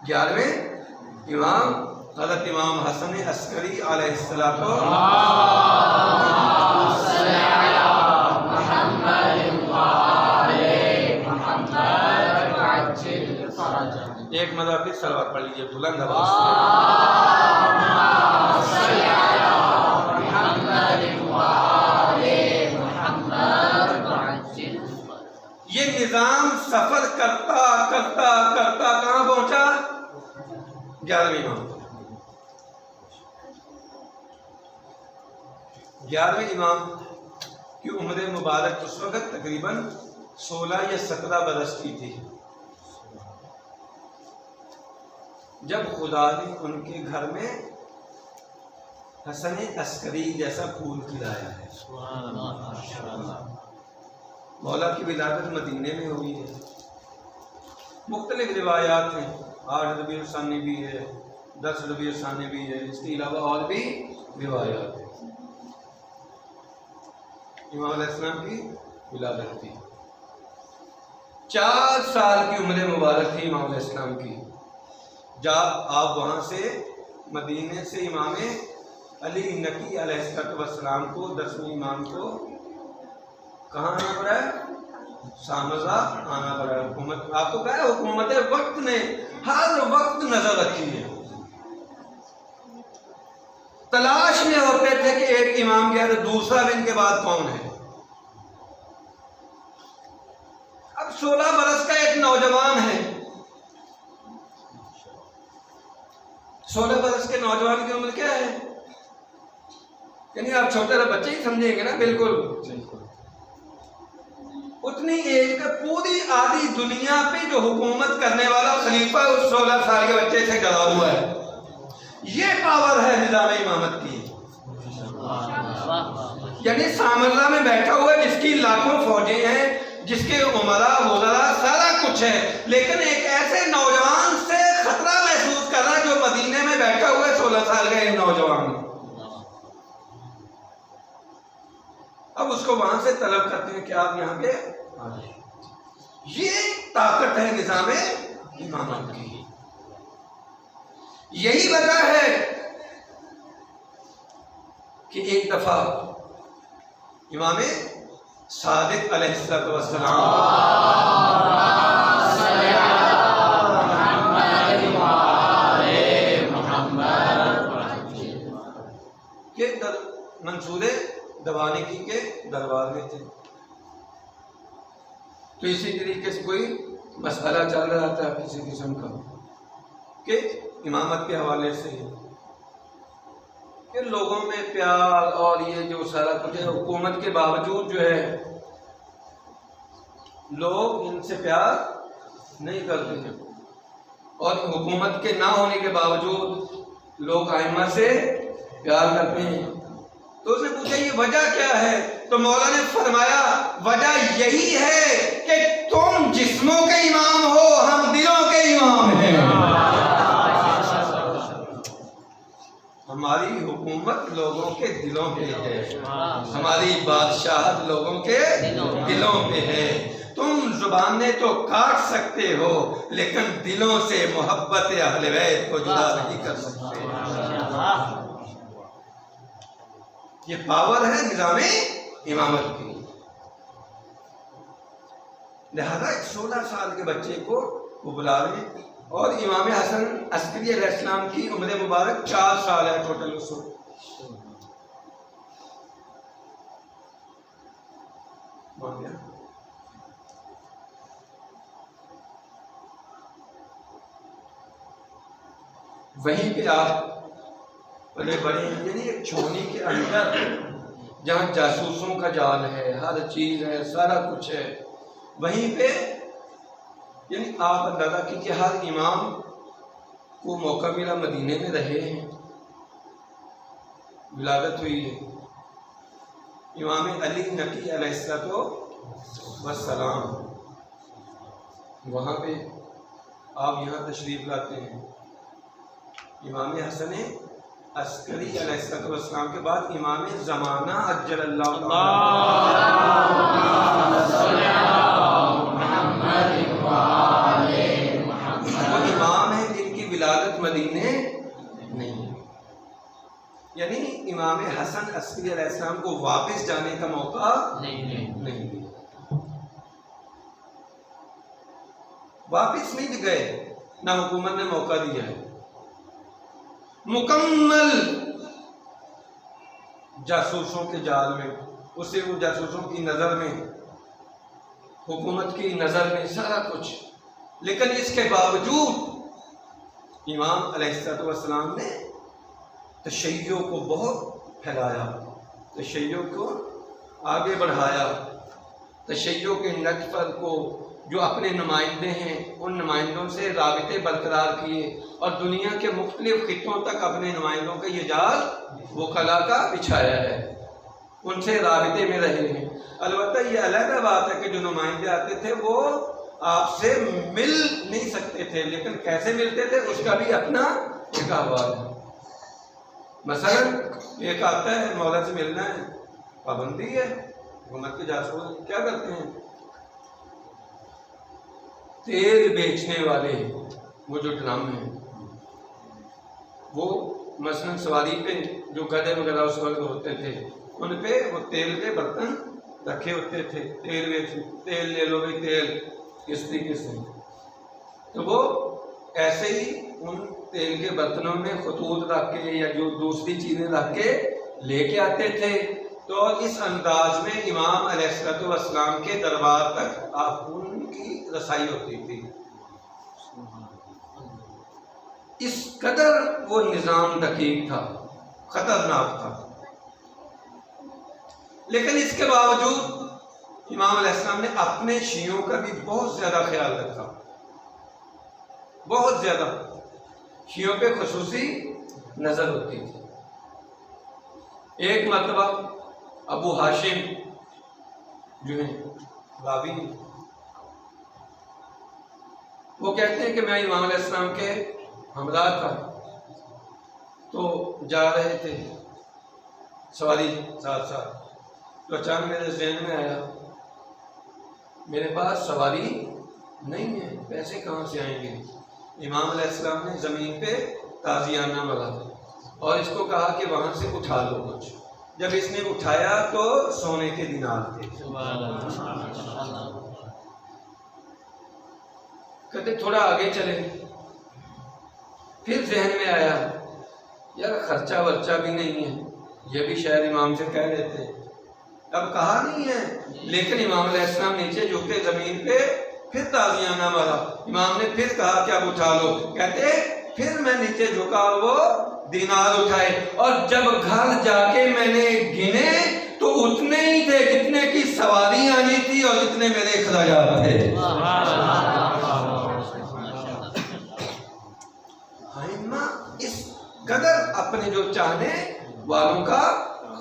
11ویں امام حضرت امام حسن عسکری علیہ السلام کو ایک مرتبہ پھر صلوات پڑھ لیجیے بلند آواز سے۔ یہ نظام سفر کرتا کرتا کرتا کہاں پہنچا؟ 11ویں امام 11ویں امام کی عمر مبارک اس وقت تقریباً 16 یا 17 برس کی تھی جب خدا نے ان کے گھر میں حسن عسکری جیسا پھول کھلایا ہے۔ مولا کی ولادت مدینے میں ہوئی ہے۔ مختلف روایات ہیں، 8 ربیع الثانی بھی ہے، 10 ربیع الثانی بھی ہے، اس کے علاوہ اور بھی روایات ہیں۔ امام علیہ السلام کی ولادت تھی، 4 سال کی عمر مبارک تھی امام علیہ السلام کی جب آپ وہاں سے مدینے سے امام علی نقی علیہ السلام کو 10ویں امام کو کہاں آنا پڑا ہے؟ سامزہ آنا پڑا ہے۔ حکومت آپ کو کہا ہے حکومت وقت نے ہر وقت نظر رکھی ہے، تلاش میں ہوتے تھے کہ ایک امام گیا تو دوسرا دن کے بعد کون ہے۔ اب 16 برس کا ایک نوجوان ہے، 16 برس کے نوجوان کی عمر کیا ہے؟ یعنی آپ چھوٹے سے بچے ہی سمجھیں گے نا، بالکل اتنی ایج کا پوری آدھی دنیا پہ جو حکومت کرنے والا خلیفہ اس 16 سال کے بچے سے ڈرا ہوا ہے۔ یہ پاور ہے نظام امامت کی۔ یعنی سامرا میں بیٹھا ہوا ہے جس کی لاکھوں فوجیں ہیں، جس کے عمرا وزرا سارا کچھ ہے، لیکن ایک ایسے نوجوان سے خطرہ محسوس کر رہا ہے جو مدینے میں بیٹھا ہوا ہے 16 سال کا ایک نوجوان۔ اب اس کو وہاں سے طلب کرتے ہیں کہ آپ یہاں پہ آئیں۔ یہ طاقت ہے نظام امامت کی۔ یہی وجہ ہے کہ ایک دفعہ امام صادق علیہ السلام کے منصورے دوانگی کے دربار میں تھے، تو اسی طریقے سے کوئی مسئلہ چل رہا تھا کسی قسم کا کہ امامت کے حوالے سے کہ لوگوں میں پیار اور یہ جو سارا کچھ ہے، حکومت کے باوجود جو ہے لوگ ان سے پیار نہیں کرتے ہیں، اور حکومت کے نہ ہونے کے باوجود لوگ ائمہ سے پیار کرتے ہیں۔ تو اس نے پوچھا یہ وجہ کیا ہے؟ تو مولا نے فرمایا وجہ یہی ہے کہ تم جسموں کے امام ہو، ہم دلوں کے امام ہیں۔ ہماری حکومت لوگوں کے دلوں پہ ہے، ہماری بادشاہت لوگوں کے دلوں پہ ہے۔ تم زبانیں تو کاٹ سکتے ہو لیکن دلوں سے محبت اہل بیت کو جدا نہیں کر سکتے۔ یہ پاور ہے نظام امامت کی۔ لہذا 16 سال کے بچے کو وہ بلا رہے ہیں، اور امام حسن عسکری علیہ السلام کی عمر مبارک 4 سال ہے ٹوٹل اس وقت۔ وہیں پہ آپ بڑے بڑے یعنی ایک چھونی کے اندر جہاں جاسوسوں کا جال ہے، ہر چیز ہے، سارا کچھ ہے، وہیں پہ یعنی آپ اندازہ کیجیے ہر امام کو موقع ملا، مدینے میں رہے ہیں، ولادت ہوئی ہے، امام علی نقی علیہ السلام وہاں پہ آپ یہاں تشریف لاتے ہیں۔ امام حسن عسکری علیہ السلام کے بعد امام زمانہ عجل اللہ وہ امام ہیں جن کی ولادت مدینے نہیں، یعنی امام حسن عسکری علیہ السلام کو واپس جانے کا موقع نہیں دیا، واپس نہیں گئے، نہ حکومت نے موقع دیا ہے۔ مکمل جاسوسوں کے جال میں، اسے وہ جاسوسوں کی نظر میں، حکومت کی نظر میں، سارا کچھ، لیکن اس کے باوجود امام علیہ السلام نے تشیع کو بہت پھیلایا، تشیع کو آگے بڑھایا، تشیع کے نطفر کو، جو اپنے نمائندے ہیں ان نمائندوں سے رابطے برقرار کیے، اور دنیا کے مختلف خطوں تک اپنے نمائندوں کا یہ جال وکلا کا بچھایا ہے، ان سے رابطے میں رہے ہیں۔ البتہ یہ علیحدہ بات ہے کہ جو نمائندے آتے تھے وہ آپ سے مل نہیں سکتے تھے، لیکن کیسے ملتے تھے اس کا بھی اپنا ایک احوال ہے۔ مثلا ایک آتا ہے مولا سے ملنا ہے، پابندی ہے، حکومت کے جاسوس کیا کرتے ہیں، تیل بیچنے والے وہ جو ڈرم ہیں، وہ مثلا سواری پہ جو گدھے وغیرہ اس وقت ہوتے تھے ان پہ وہ تیل کے برتن رکھے ہوتے تھے، تیل لے لو بھائی، تیل کس طریقے سے، تو وہ ایسے ہی ان تیل کے برتنوں میں خطوط رکھ کے یا جو دوسری چیزیں رکھ کے لے کے آتے تھے، تو اس انداز میں امام علیہ السلام کے دربار تک آپ ان کی رسائی ہوتی تھی۔ اس قدر وہ نظام دقیق تھا، خطرناک تھا، لیکن اس کے باوجود امام علیہ السلام نے اپنے شیعوں کا بھی بہت زیادہ خیال رکھا، بہت زیادہ شیعوں پہ خصوصی نظر ہوتی تھی۔ ایک مرتبہ ابو ہاشم جو ہیں راوی، وہ کہتے ہیں کہ میں امام علیہ السلام کے ہمراہ تھا، تو جا رہے تھے سواری ساتھ ساتھ، تو اچانک میرے ذہن میں آیا میرے پاس سواری نہیں ہے، پیسے کہاں سے آئیں گے؟ امام علیہ السلام نے زمین پہ تازیانہ ملا اور اس کو کہا کہ وہاں سے اٹھا لو کچھ۔ جب اس نے اٹھایا تو سونے کے دینار تھے۔ کہتے تھوڑا آگے چلے، پھر ذہن میں آیا یار خرچہ ورچہ بھی نہیں ہے، یہ بھی شاید امام سے کہہ دیتے، اب کہا نہیں ہے، لیکن امام علیہ السلام نیچے جھکے زمین پہ، پھر تازیانہ مارا، امام نے پھر کہا کہ اب اٹھا لو، کہتے پھر میں نیچے جھکا اور وہ دینار اٹھائے، اور جب گھر جا کے میں نے گنے تو اتنے ہی تھے جتنے کی سواری آنی تھی اور جتنے میرے اخراجات تھے۔ اس قدر اپنے جو چاہنے والوں کا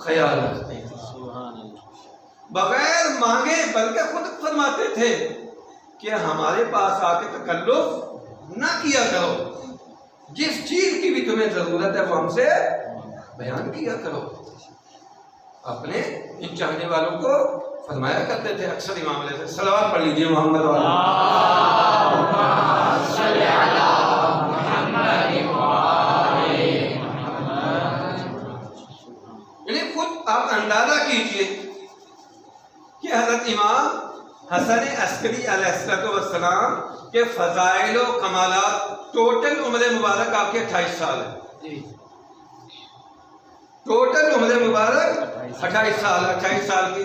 خیال رکھتے ہیں، بغیر مانگے، بلکہ خود فرماتے تھے کہ ہمارے پاس آ کے تکلف نہ کیا کرو، جس چیز کی بھی تمہیں ضرورت ہے وہ ہم سے بیان کیا کرو۔ اپنے ان چاہنے والوں کو فرمایا کرتے تھے اکثر امام علیہ السلام۔ صلوات پڑھ لیجیے محمد والا، یعنی خود آپ اندازہ کیجئے کہ حضرت امام حسن عسکری علیہ السلام کے فضائل و کمالات، ٹوٹل عمر مبارک آپ کے 28 سال ہے، ٹوٹل عمر مبارک 28 سال، 28 سال کی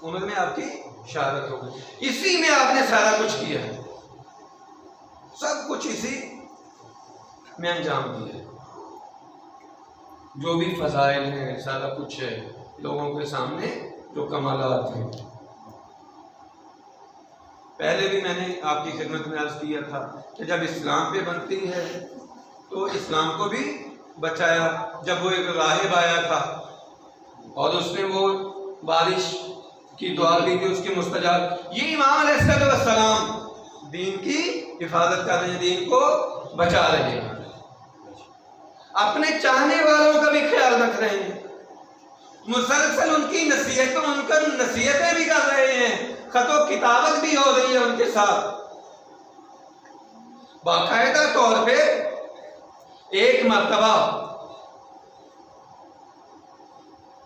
عمر میں آپ کی شہادت ہو گئی، اسی میں آپ نے سارا کچھ کیا ہے، سب کچھ اسی میں انجام دیا ہے، جو بھی فضائل ہیں سارا کچھ ہے، لوگوں کے سامنے جو کمالات ہیں۔ پہلے بھی میں نے آپ کی خدمت میں عرض کیا تھا کہ جب اسلام پہ بنتی ہے تو اسلام کو بھی بچایا، جب وہ ایک راہب آیا تھا اور اس نے وہ بارش کی دعا دی تھی اس کی مستجاب، یہ امام علیہ السلام دین کی حفاظت کر رہے ہیں، دین کو بچا رہے ہیں، اپنے چاہنے والوں کا بھی خیال رکھ رہے ہیں، مسلسل ان کی نصیحتوں، ان کا نصیحتیں بھی کر رہے ہیں، خط و کتابت بھی ہو رہی ہے ان کے ساتھ، باقاعدہ طور پہ ایک مرتبہ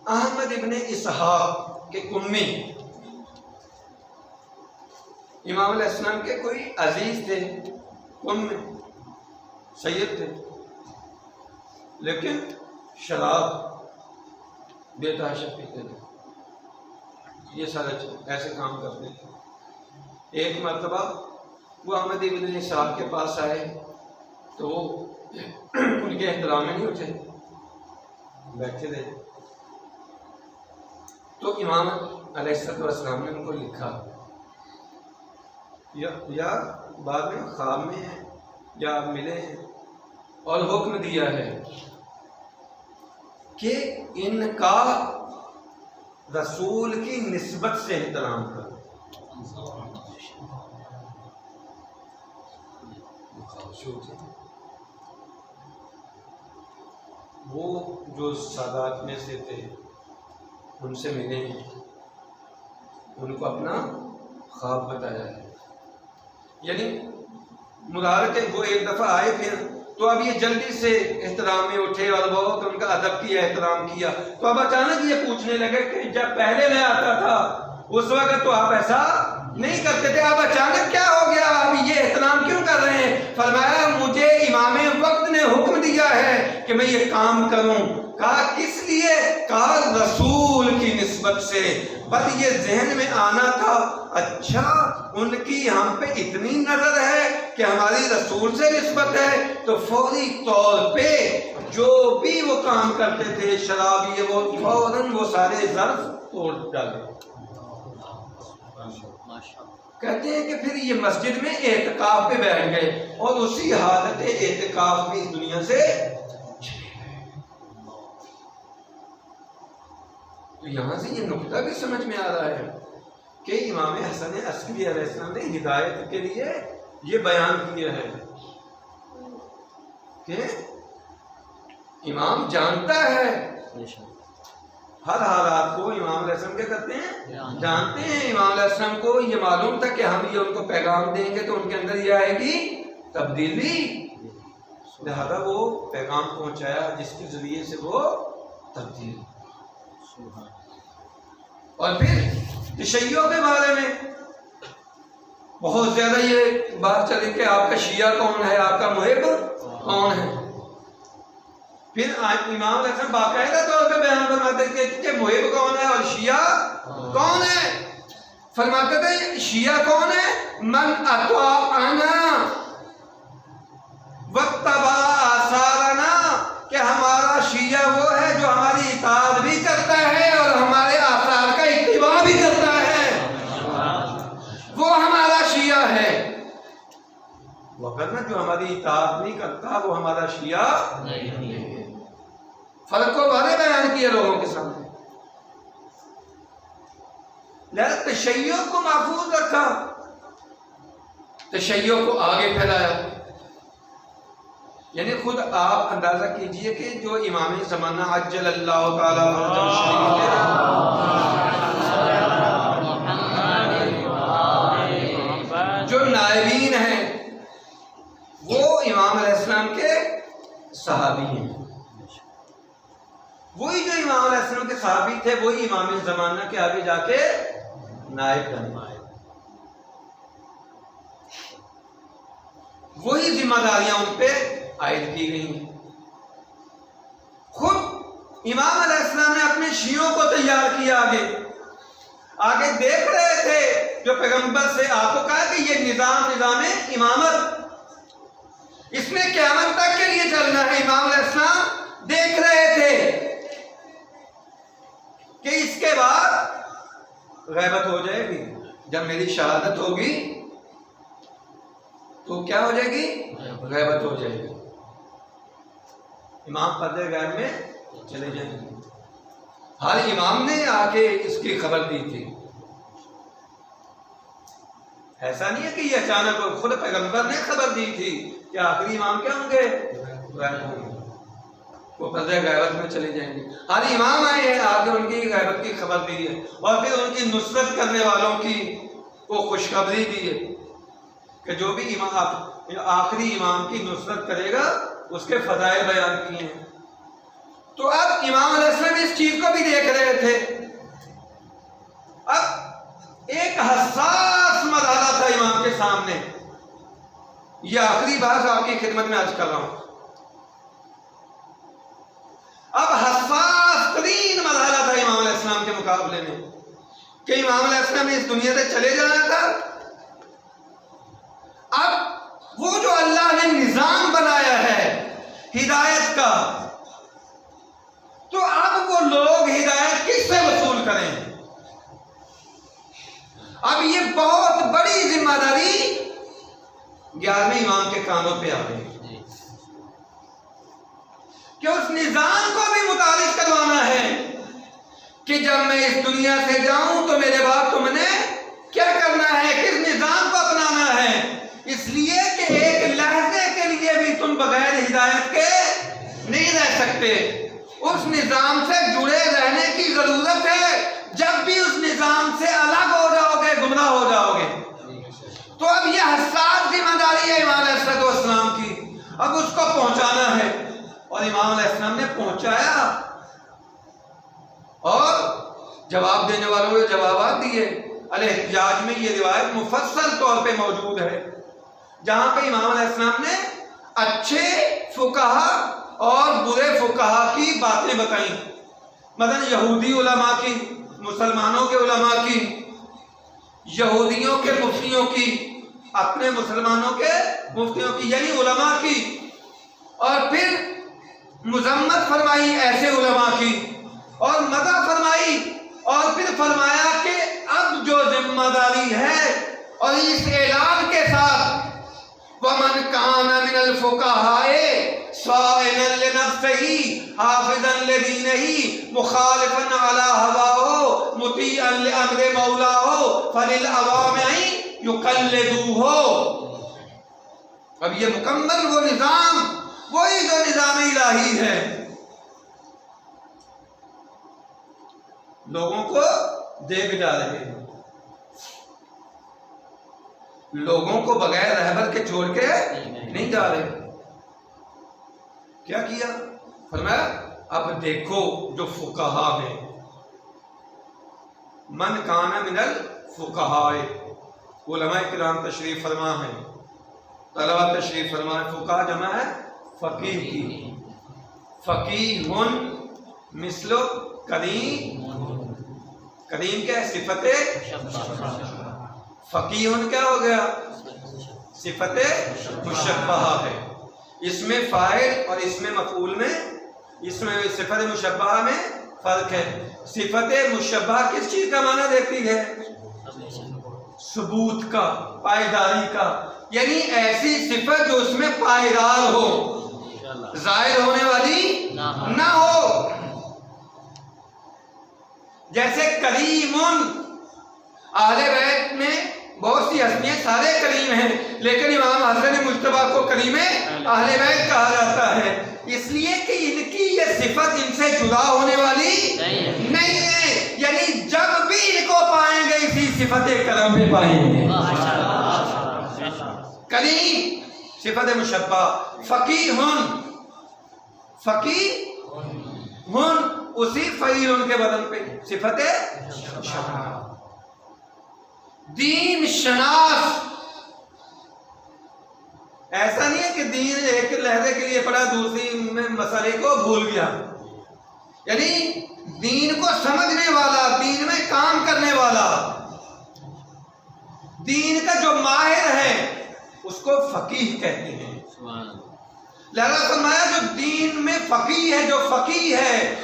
احمد ابن اسحاق کے امی امام علیہ السلام کے کوئی عزیز تھے، سید تھے، لیکن شراب بے تحاشا پیتے تھے، یہ سارے ایسے کام کرتے تھے۔ ایک مرتبہ وہ احمد ابن اسحاق کے پاس آئے تو وہ ان کے احترام میں نہیں اٹھے، بیٹھے رہے۔ تو امام علیہ السلام نے ان کو لکھا، یا بعد میں خواب میں ہے یا ملے ہیں، اور حکم دیا ہے کہ ان کا رسول کی نسبت سے احترام کرو۔ وہ جو سادات میں سے تھے ان سے ملے ہیں، ان کو اپنا خواب بتایا ہے، یعنی مراد کہ وہ ایک دفعہ آئے پھر تو اب یہ جلدی سے احترام میں اٹھے اور بہت ان کا ادب کیا، احترام کیا، تو اب اچانک یہ پوچھنے لگے کہ جب پہلے میں آتا تھا اس وقت تو آپ ایسا نہیں کرتے تھے، اب اچانک کیا ہو گیا، اب یہ احترام کیوں کر رہے ہیں؟ فرمایا مجھے امام وقت نے حکم دیا ہے کہ میں یہ کام کروں۔ کہا کس لیے؟ کہا رسول کی نسبت سے۔ بس یہ ذہن میں آنا تھا، اچھا ان کی ہم پہ اتنی نظر ہے کہ ہماری رسول سے نسبت ہے، تو فوری طور پہ جو بھی وہ کام کرتے تھے، شراب یہ وہ، فوراً وہ سارے ظرف توڑ ڈالے۔ کہتے ہیں کہ پھر یہ مسجد میں اعتکاف پہ بیٹھ گئے اور اسی حالت اعتکاف میں اس دنیا سے چلے گئے۔ تو یہاں سے یہ نقطہ بھی سمجھ میں آ رہا ہے کہ امام حسن عسکری علیہ السلام نے ہدایت کے لیے یہ بیان کیا ہے کہ امام جانتا ہے ہر حالات کو، امام علیہ السلام کیا کرتے ہیں؟ جانتے ہیں۔ امام علیہ السلام کو یہ معلوم تھا کہ ہم یہ ان کو پیغام دیں گے تو ان کے اندر یہ آئے گی تبدیلی، لہذا وہ پیغام پہنچایا جس کے ذریعے سے وہ تبدیل۔ اور پھر تشیع کے بارے میں بہت زیادہ یہ بات چلی کہ آپ کا شیعہ کون ہے، آپ کا محب کون ہے۔ پھر امام علیہ السلام باقاعدہ طور پہ بیان فرماتے تھے کہ محب کون ہے اور شیعہ کون ہے۔ فرماتے تھے شیعہ کون ہے؟ من اطاعنا واتبع آثارنا، کہ ہمارا شیعہ وہ ہے جو ہماری اطاعت بھی کرتا ہے اور ہمارے آثار کا اتباع بھی کرتا ہے، وہ ہمارا شیعہ ہے۔ وگرنہ جو ہماری اطاعت نہیں کرتا وہ ہمارا شیعہ نہیں ہے۔ فرق کو واضح بیان کیا لوگوں کے سامنے، لہذا تشیع کو محفوظ رکھا، تشیع کو آگے پھیلایا۔ یعنی خود آپ اندازہ کیجئے کہ جو امام زمانہ عجل اللہ تعالیٰ جو نائبین ہیں وہ امام علیہ السلام کے صحابی ہیں، وہی جو امام علیہ السلام کے صحابی تھے وہی امام زمانہ کے آگے جا کے نائب بنے، وہی ذمہ داریاں ان پہ عائد کی گئی ہیں۔ خود امام علیہ السلام نے اپنے شیعوں کو تیار کیا، آگے دیکھ رہے تھے جو پیغمبر سے آپ کو کہا کہ یہ نظام امامت اس میں قیامت تک کے لیے چلنا ہے۔ امام علیہ السلام دیکھ رہے تھے کہ اس کے بعد غیبت ہو جائے گی، جب میری شہادت ہوگی تو کیا ہو جائے گی؟ غیبت ہو جائے گی، امام پردے غیب میں چلے جائیں گے۔ ہر امام نے آ کے اس کی خبر دی تھی، ایسا نہیں ہے کہ یہ اچانک، خود پیغمبر نے خبر دی تھی کہ آخری امام کیا ہوں گے؟ غیب ہوں گے، وہ پردے غیبت میں چلے جائیں گے۔ ہر امام آئے ہیں، آگے ان کی غیبت کی خبر دی ہے، اور پھر ان کی نصرت کرنے والوں کی کو خوشخبری دی ہے کہ جو بھی امام آخری امام کی نصرت کرے گا، اس کے فضائل بیان کیے ہیں۔ تو اب امام علیہ السلام اس چیز کو بھی دیکھ رہے تھے۔ اب ایک حساس مرحلہ تھا امام کے سامنے، یہ آخری بات آپ کی خدمت میں عرض کر رہا ہوں۔ اب حساس ترین مرحلہ تھا امام علیہ السلام کے مقابلے میں کہ امام علیہ السلام نے اس دنیا سے چلے جانا تھا۔ اب وہ جو اللہ نے نظام بنایا ہے ہدایت کا، تو اب وہ لوگ ہدایت کس سے وصول کریں؟ اب یہ بہت بڑی ذمہ داری 11ویں امام کے کانوں پہ آ گئی کہ اس نظام کو بھی متعارف کروانا ہے کہ جب میں اس دنیا سے جاؤں تو میرے بعد تم نے کیا کرنا ہے، کس نظام کو اپنانا ہے، اس لیے کہ ایک لحظے کے لیے بھی تم بغیر ہدایت کے نہیں رہ سکتے۔ اس نظام سے جڑے رہنے کی ضرورت ہے، جب بھی اس نظام سے الگ ہو جاؤ گے گمراہ ہو جاؤ گے۔ تو اب یہ حساس ذمہ داری ہے امام علیہ السلام کی، اب اس کو پہنچانا ہے، اور امام علیہ السلام نے پہنچایا اور جواب دینے والوں کو جوابات دیے۔ الاحتجاج میں یہ روایت مفصل طور پہ موجود ہے، جہاں پہ امام علیہ السلام نے اچھے فقہا اور برے فقہا کی باتیں بتائیں، مثلا یہودی علماء کی، مسلمانوں کے علماء کی، یہودیوں کے مفتیوں کی، اپنے مسلمانوں کے مفتیوں کی، یعنی علماء کی، اور پھر مذمت فرمائی ایسے علماء کی، اور مدح فرمائی، اور پھر فرمایا کہ اب جو ذمہ داری ہے، اور اس اعلان کے ساتھ وَمَنْ كَانَ مِنَ الْفُقَهَاءِ صَائِنًا لِنَفْسِهِ حَافِظًا لِدِينِهِ مُخَالِفًا عَلَى هَوَاهُ مُطِيعًا لِأَمْرِ مَوْلَاهُ فَلِلْعَوَامِ يُقَلِّدُوهُ۔ اب یہ مکمل وہ نظام، وہی جو نظام الہی ہے، لوگوں کو دے کے جا رہے ہیں، لوگوں کو بغیر رہبر کے چھوڑ کے نہیں جا رہے۔ کیا کیا؟ فرمایا اب دیکھو جو فقہا ہیں، من کان من الفقہاء، علماء کرام تشریف فرما ہیں، طلبہ تشریف فرما ہیں، فقہا جمع ہے فقیہ کی، فقیہ مثل کریم، کریم کیا ہے؟ صفت فقیہ کیا ہو گیا؟ صفت مشبہہ ہے، اس میں فاعل اور اس میں مفعول میں، اس میں صفت مشبہہ میں فرق ہے۔ صفت مشبہہ کس چیز کا معنی دیتی ہے؟ ثبوت کا، پائیداری کا، یعنی ایسی صفت جو اس میں پائیدار ہو، ظاہر ہونے والی نہ ہو۔ جیسے کریم، اہل بیت میں بہت سی ہستیاں سارے کریم ہیں، لیکن امام حسن مجتبیٰ کو کریم اہل بیت کہا جاتا ہے، اس لیے کہ ان کی یہ صفت ان سے جدا ہونے والی نہیں ہے، یعنی جب بھی ان کو پائیں گے اسی صفت کرم میں پائیں گے۔ کریم صفت مشبہ، فقیہ، فقیہ اسی فعیل ان کے بدن پہ صفت مشبہ۔ دین شناس، ایسا نہیں ہے کہ دین ایک لہجے کے لیے پڑھا دوسری میں مسئلے کو بھول گیا، یعنی دین کو سمجھنے والا، دین میں کام کرنے والا، دین کا جو ماہر ہے اس کو فقیہ کہتے ہیں۔ لہذا فرمایا جو دین میں فقیہ ہے، جو فقیہ ہے،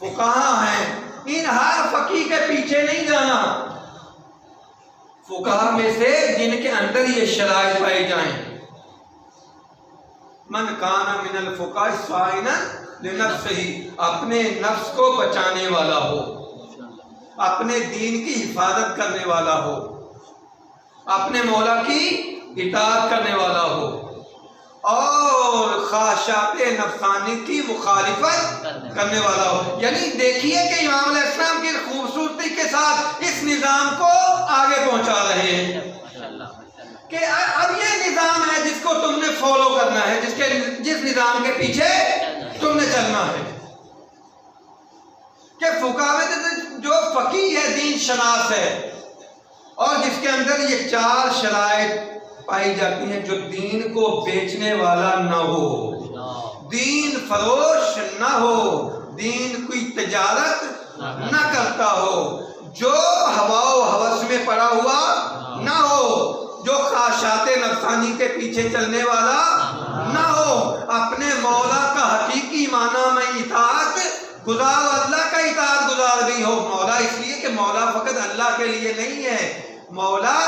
فقہا ہیں، ان ہر فقیہ کے پیچھے نہیں جانا، فقہا میں سے جن کے اندر یہ شرائط پائی جائیں۔ من کان من الفقہاء صائنا لنفسہ، اپنے نفس کو بچانے والا ہو، اپنے دین کی حفاظت کرنے والا ہو، اپنے مولا کی اطاعت کرنے والا ہو، اور خواہشات نفسانی کی مخالفت کرنے والا ہو۔ یعنی دیکھیے کہ امام علیہ السلام کی خوبصورتی کے ساتھ اس نظام کو آگے پہنچا رہے ہیں۔ کہ اب یہ نظام ہے جس کو تم نے فالو کرنا ہے، جس نظام کے پیچھے تم نے چلنا ہے. کہ فقہ میں جو فقیہ ہے دین شناس ہے، اور جس کے اندر یہ 4 شرائط پائی جاتی ہیں. جو دین کو بیچنے والا نہ ہو، دین فروش نہ ہو، دین کوئی تجارت نہ کرتا ہو، جو ہوا و ہوس میں پڑا ہوا نہ ہو، جو خواہشات نفسانی کے پیچھے چلنے والا نہ ہو، اپنے مولا کا حقیقی معنی میں اطاعت گزار، اللہ کا اطاعت گزار بھی ہو. مولا اس لیے کہ مولا فقط اللہ کے لیے نہیں ہے، مولا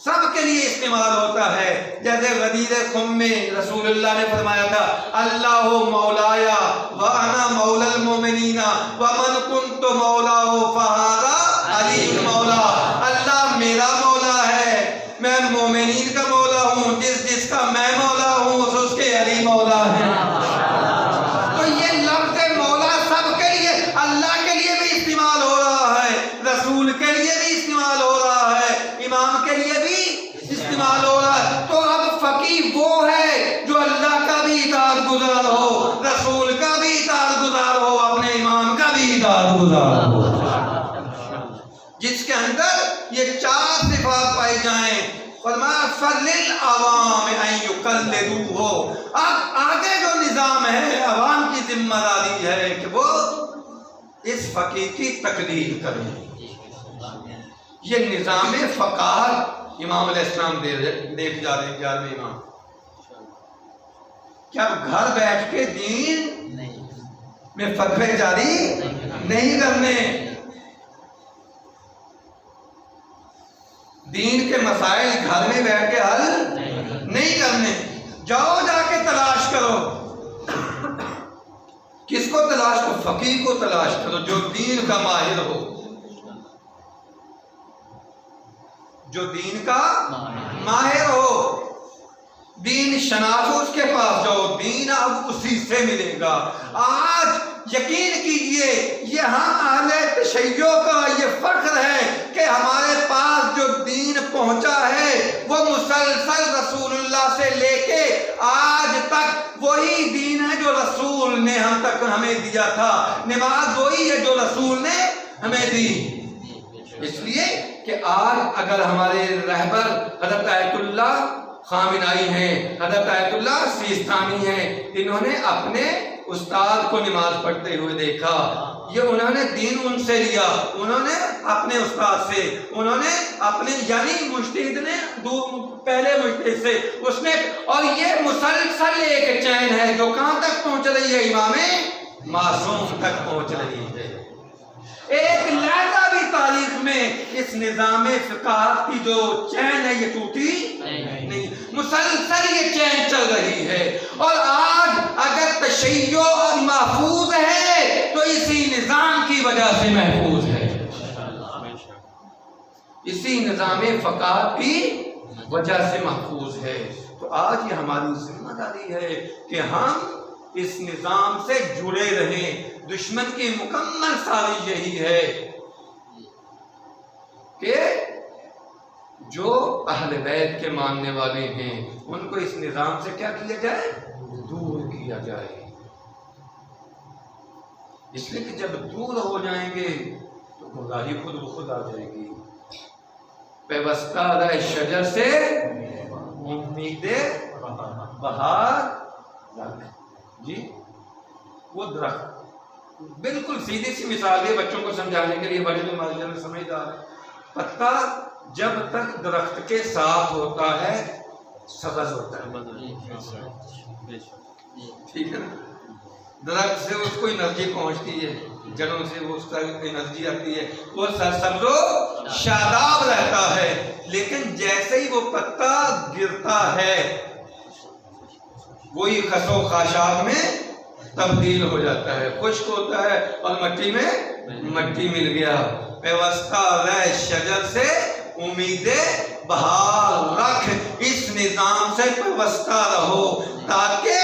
سب کے لیے استعمال ہوتا ہے. جیسے غدیر خم میں رسول اللہ نے فرمایا تھا اللہ مولایا وانا مولا المومنین ومن کنت مولاہ فہذا علی مولا. اللہ میرا مولا ہے، میں مومنین کا مولا ہوں، جس کا میں مولا ہوں اس کے علی مولا ہے. تو یہ لفظ مولا سب کے لیے، اللہ کے لیے بھی استعمال ہو رہا ہے، رسول کے لیے بھی استعمال ہو رہا ہے، امام کے لیے بھی استعمال ہو رہا ہے. تو اب فقیہ وہ ہے جو اللہ کا بھی اطاعت گزار ہو، رسول کا بھی اطاعت گزار ہو، اپنے امام کا بھی اطاعت گزار ہو، جس کے اندر یہ 4 صفات پائی جائیں. فرمایا فَلِلْعَوَامِ أَن يُقَلِّدُوهُ. اب آگے جو نظام ہے عوام کی ذمہ داری ہے کہ وہ اس فقیہ کی تقلید کریں. یہ نظام فقاہت امام علیہ السلام دیکھ جا رہے 11ویں امام کہ اب گھر بیٹھ کے دین میں فتوے جاری نہیں کرنے، دین کے مسائل گھر میں بیٹھ کے حل نہیں کرنے. جاؤ جا کے تلاش کرو. کس کو تلاش کرو؟ فقیہ کو تلاش کرو جو دین کا ماہر ہو، جو دین کا ماہر ہو، دین شناس ہو، اس کے پاس جاؤ، دین اب اسی سے ملے گا. آج یقین کیجئے یہ ہم اہل تشیع کا یہ فخر ہے کہ ہمارے پاس جو دین پہنچا ہے وہ مسلسل رسول اللہ سے لے کے آج تک وہی دین ہے جو رسول نے ہمیں دیا تھا. نماز وہی ہے جو رسول نے ہمیں دی. اس لیے کہ آج اگر ہمارے رہبر حضرت آیت اللہ خامنائی ہیں، حضرت آیت اللہ سیستانی ہیں، انہوں نے اپنے استاد کو نماز پڑھتے ہوئے دیکھا. یہ انہوں نے دین ان سے لیا، انہوں نے اپنے استاد سے، انہوں نے اپنے یعنی مجتہد نے پہلے مجتہد سے اس نے، اور یہ مسلسل ایک چین ہے جو کہاں تک پہنچ رہی ہے؟ امام معصوم تک پہنچ رہی ہے. ایک لہجہ بھی تاریخ میں اس نظام فقاہت کی جو چین ہے یہ ٹوٹی نہیں، مسلسل یہ چین چل رہی ہے. اور آج اگر تشیع محفوظ ہے تو اسی نظام کی وجہ سے محفوظ ہے، اسی نظام فقاہت کی وجہ سے محفوظ ہے. تو آج یہ ہماری ذمہ داری ہے کہ ہم اس نظام سے جڑے رہیں. دشمن کی مکمل سازش یہی ہے کہ جو اہل بیت کے ماننے والے ہیں ان کو اس نظام سے کیا کیا جائے؟ دور کیا جائے. اس لیے کہ جب دور ہو جائیں گے تو گمراہی خود بخود آ جائے گی. پیوستہ رہ شجر سے امید بہار رکھ. جی وہ درخت بالکل سیدھی سی مثال ہے بچوں کو سمجھانے کے لیے، بڑے تو ماضی سمجھدار ہے. پتا جب تک درخت کے ساتھ ہوتا ہے سبز ہوتا ہے، ٹھیک ہے نا. درخت سے اس کو انرجی پہنچتی ہے، جڑوں سے وہ اس کا انرجی آتی ہے، وہ سرسبز و شاداب رہتا ہے. لیکن جیسے ہی وہ پتا گرتا ہے وہی خس و خاشاک میں تبدیل ہو جاتا ہے، خشک ہوتا ہے اور مٹی میں مٹی مل گیا. پیوستہ رہ شجر سے امید بہار رکھ. اس نظام سے پیوستہ رہو تاکہ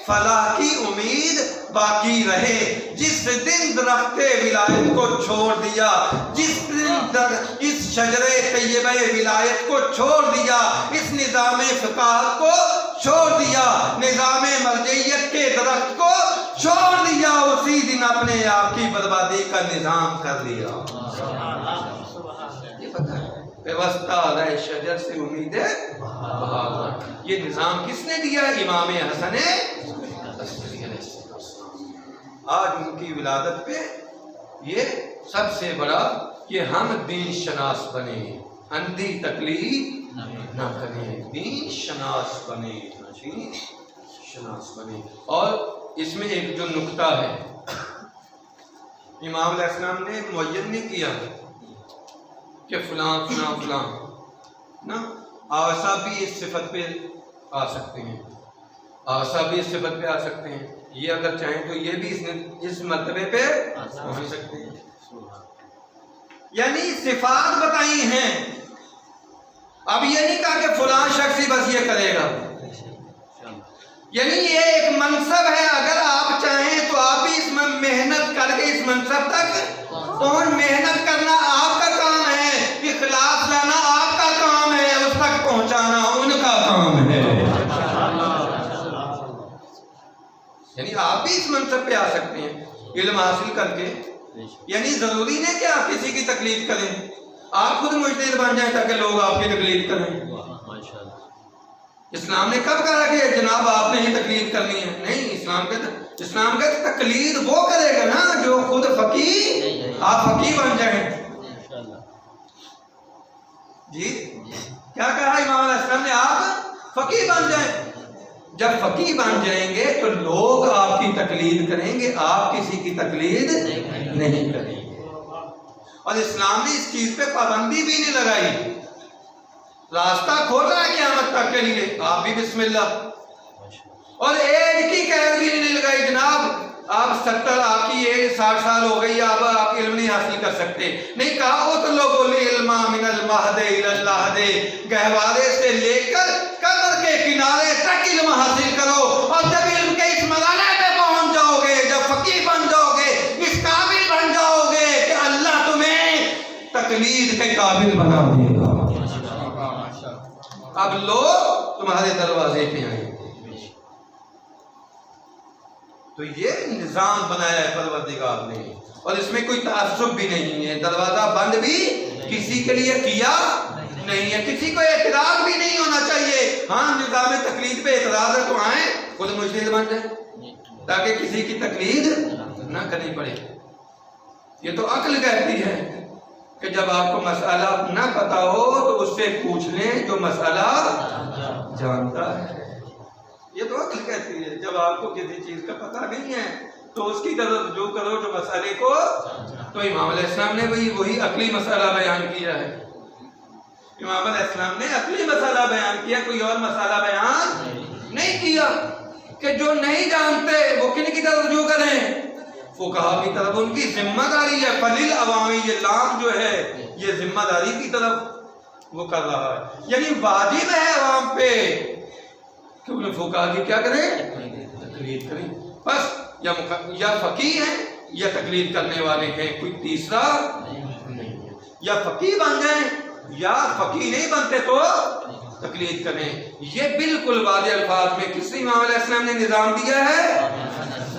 فلاح کی امید باقی رہے. جس دن درخت ولایت کو چھوڑ دیا، جس دن اس شجرے طیبہ ولایت کو چھوڑ دیا، اس نظام فقاہت کو چھوڑ دیا، نظام مرجعیت کے درخت کو چھوڑ دیا، اسی دن اپنے آپ کی بربادی کا نظام کر لیا۔ یہ پتہ ہے پیوستہ علیہ شجر سے امید بہار، یہ نظام کس نے دیا؟ امام حسن عسکری علیہ السلام۔ آج ان کی ولادت پہ یہ سب سے بڑا کہ ہم دین شناس بنے، اندھی تقلید نہ کریں، دین شناس بنے، دین شناس بنے۔ اور اس میں ایک جو نکتہ ہے، امام علیہ السلام نے معین نہیں کیا کہ فلاں فلاں فلاں نا، آسا بھی اس صفت پہ آ سکتے ہیں، آسا بھی اس صفت پہ آ سکتے ہیں، یہ اگر چاہیں تو یہ بھی اس مرتبے پہ پہنچ سکتے ہیں، یعنی صفات بتائی ہیں۔ اب یہ نہیں کہا کہ فلاں شخص ہی بس یہ کرے گا، یعنی یہ ایک منصب ہے، اگر آپ چاہیں تو آپ بھی اس میں محنت کر کے اس منصب تک پہنچ، محنت کرنا آپ کا کام ہے، اخلاص لانا آپ کا کام ہے، اس تک پہنچانا ان کا کام ہے، یعنی آپ بھی اس منصب پہ آ سکتے ہیں علم حاصل کر کے، یعنی ضروری نہیں کہ آپ کسی کی تقلید کریں، آپ خود مجتہد بن جائیں تاکہ لوگ آپ کی تقلید کریں۔ اسلام نے کب کہا کہ جناب آپ نے ہی تقلید کرنی ہے؟ نہیں، اسلام کا تقلید وہ کرے گا نا جو خود فقیہ، آپ فقیہ بن جائیں۔ جی کیا کہا امام علیہ السلام نے؟ آپ فقیہ بن جائیں۔ جب فقیہ بن جائیں گے تو لوگ آپ کی تقلید کریں گے، آپ کسی کی تقلید نہیں کریں گے۔ اور اسلام نے اس چیز پہ پابندی بھی نہیں لگائی، راستہ کھولا ہے قیامت تک کے لیے، آپ بھی بسم اللہ۔ اور ایج کی قید بھی نہیں لگائی، جناب آپ 70 آپ کی ایج 60 سال ہو گئی، اب آپ علم نہیں حاصل کر سکتے، نہیں کہا وہ تو لوگ بولے علم من المہد الی اللحد، گہوارے سے لے کر قبر کے کنارے تک علم حاصل کرو، اور جب علم کے اس مرحلے پہ پہنچ جاؤ گے، جب فقیہ بن جاؤ گے، اس قابل بن جاؤ گے کہ اللہ تمہیں تقلید کے قابل بنا دے گا، اب لوگ تمہارے دروازے پہ آئیں گے۔ تو یہ نظام بنایا ہے پروردگار نے، اور اس میں کوئی تعصب بھی نہیں ہے، دروازہ بند بھی کسی کے لیے کیا نہیں ہے، کسی کو اعتراض بھی نہیں ہونا چاہیے۔ ہاں نظام تقلید پہ اعتراض ہے تو آئیں خود مجتہد بن جائیں تاکہ کسی کی تقلید نہ کرنی پڑے۔ یہ تو عقل کہتی ہے کہ جب آپ کو مسئلہ نہ پتا ہو تو اس سے پوچھ لیں جو مسئلہ جانتا ہے، یہ تو عقل کہتی ہے۔ جب آپ کو کسی چیز کا پتہ نہیں ہے تو اس کی طرف رجوع کرو جو مسئلے کو، تو امام علیہ السلام نے وہی عقلی مسئلہ بیان کیا ہے، امام علیہ السلام نے عقلی مسئلہ بیان کیا، کوئی اور مسئلہ بیان نہیں کیا کہ جو نہیں جانتے وہ کن کی طرف رجوع کریں، فقہا کی طرف، ان کی ذمہ داری ہے، فلیل عوامی، یہ لام جو ہے یہ ذمہ داری کی طرف وہ کر رہا ہے، یعنی واجب ہے عوام پہ کہ انہیں فقہا کی کیا کریں، تقلید کریں، بس یا فقیہ ہیں یا تقلید کرنے والے ہیں، کوئی تیسرا نہیں ہے، یا فقیہ بن جائیں یا فقیہ نہیں بنتے تو تقلید کریں۔ یہ بالکل واضح الفاظ میں کس امام علیہ السلام نے نظام دیا ہے؟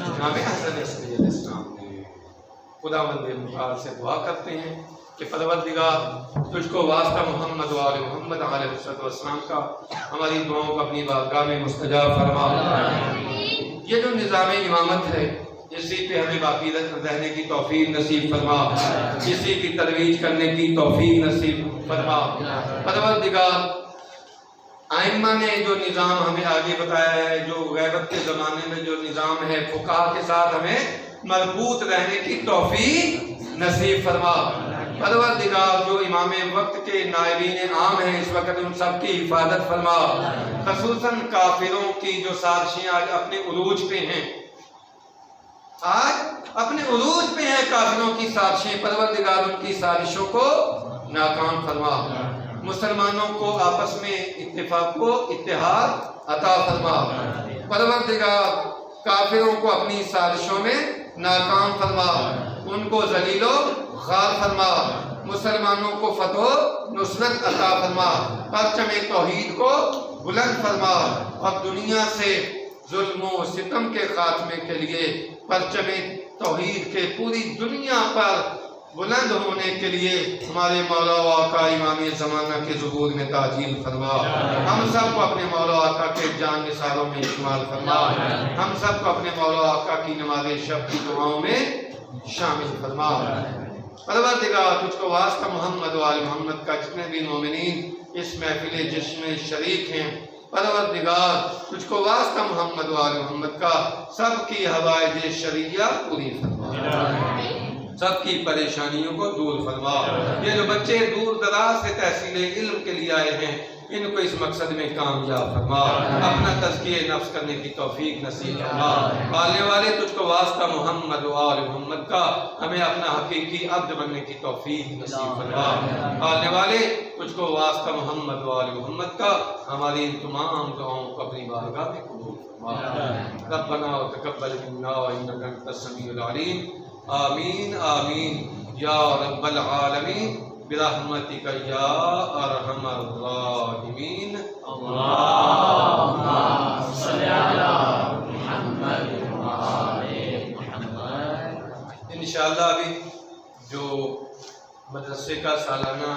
امام حسن عسکری علیہ السلام نے۔ خداوند مختار سے دعا کرتے ہیں کہ پروردگار تجھ کو واسطہ محمد و آل محمد علیہ السلام کا ہماری دعاؤں کو اپنی بارگاہ میں مستجاب فرما۔ یہ جو نظام امامت ہے اسی پہ ہمیں باقی رہنے کی توفیق نصیب فرما، اسی کی ترویج کرنے کی توفیق نصیب فرما۔ پروردگار ائمہ نے جو نظام ہمیں آگے بتایا ہے، جو غیبت کے زمانے میں جو نظام ہے، فقہا کے ساتھ ہمیں مربوط رہنے کی توفیق نصیب فرما۔ پروردگار جو امام وقت کے نائبین عام ہیں اس وقت ان سب کی حفاظت فرما، خصوصاً کافروں کی جو سازشیں آج اپنے عروج پہ ہیں، آج اپنے عروج پہ ہیں کافروں کی سازشیں، پروردگار ان کی سازشوں کو ناکام فرما، مسلمانوں کو آپس میں اتفاق و اتحاد عطا فرما، پروردگار کافروں کو اپنی سازشوں میں ناکام فرما، ان کو ذلیل و خوار فرما، مسلمانوں کو فتح و نصرت عطا فرما، پرچم توحید کو بلند فرما، اور دنیا سے ظلم و ستم کے خاتمے کے لیے پرچم توحید کے پوری دنیا پر بلند ہونے کے لیے ہمارے مولا و آقا امام زمانہ کے ظہور میں تعجیل فرما، ہم سب کو اپنے مولا و آقا کے جان نثاروں میں شمار فرما، ہم سب کو اپنے مولا و آقا کی نماز شب کی دعاؤں میں شامل فرما۔ پروردگار تجھ کو واسطہ محمد و آل محمد کا جتنے بھی مومنین اس محفل جشن میں شریک ہیں، پروردگار تجھ کو واسطہ محمد و آل محمد کا سب کی حوائج شرعیہ پوری فرما، سب کی پریشانیوں کو دور فرما۔ یہ جو بچے دور دراز سے تحصیل علم کے لیے آئے ہیں ان کو اس مقصد میں کامیاب فرما، اپنا تزکیہ نفس کرنے کی توفیق نصیب فرما۔ پالنے والے تجھ کو واسطہ محمد و آل محمد کا ہمیں اپنا حقیقی عبد بننے کی توفیق نصیب فرما۔ پالنے والے تجھ کو واسطہ محمد و آل محمد کا ہماری ان تمام دعاؤں کو اپنی بارگاہ میں قبول فرما۔ ربنا وتقبل منا انک انت السمیع العلیم، آمین آمین یا رب العالمین برحمتک یا ارحم الراحمین۔ اللہم صلی علی محمد و آل محمد۔ انشاءاللہ ابھی جو مدرسے کا سالانہ